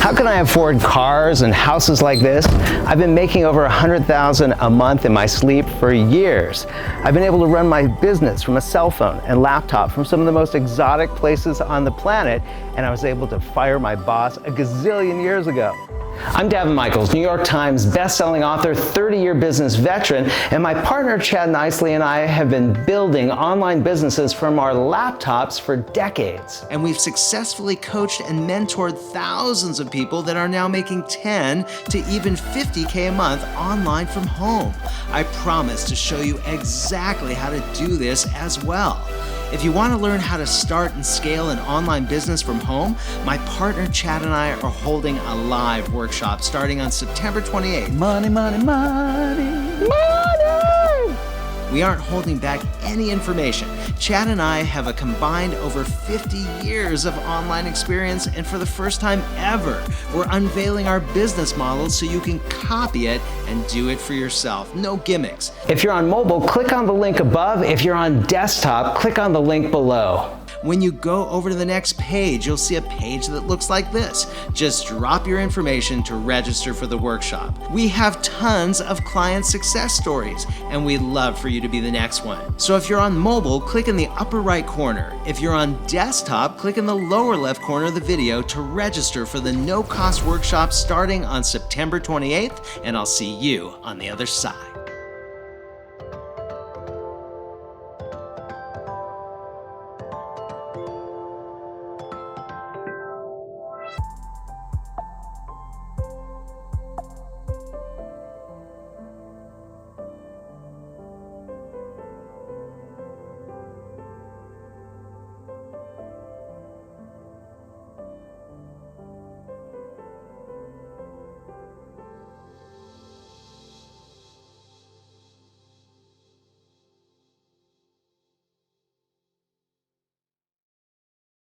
How can I afford cars and houses like this? I've been making over $100,000 a month in my sleep for years. I've been able to run my business from a cell phone and laptop from some of the most exotic places on the planet, and I was able to fire my boss a gazillion years ago. I'm Davin Michaels, New York Times best-selling author, 30-year business veteran, and my partner Chad Nicely and I have been building online businesses from our laptops for decades. And we've successfully coached and mentored thousands of people that are now making 10 to even 50K a month online from home. I promise to show you exactly how to do this as well. If you want to learn how to start and scale an online business from home, my partner Chad and I are holding a live workshop starting on September 28th. Money, money, money, money! We aren't holding back any information. Chad and I have a combined over 50 years of online experience, and for the first time ever, we're unveiling our business model so you can copy it and do it for yourself. No gimmicks. If you're on mobile, click on the link above. If you're on desktop, click on the link below. When you go over to the next page, you'll see a page that looks like this. Just drop your information to register for the workshop. We have tons of client success stories, and we'd love for you to be the next one. So if you're on mobile, click in the upper right corner. If you're on desktop, click in the lower left corner of the video to register for the no-cost workshop starting on September 28th, and I'll see you on the other side.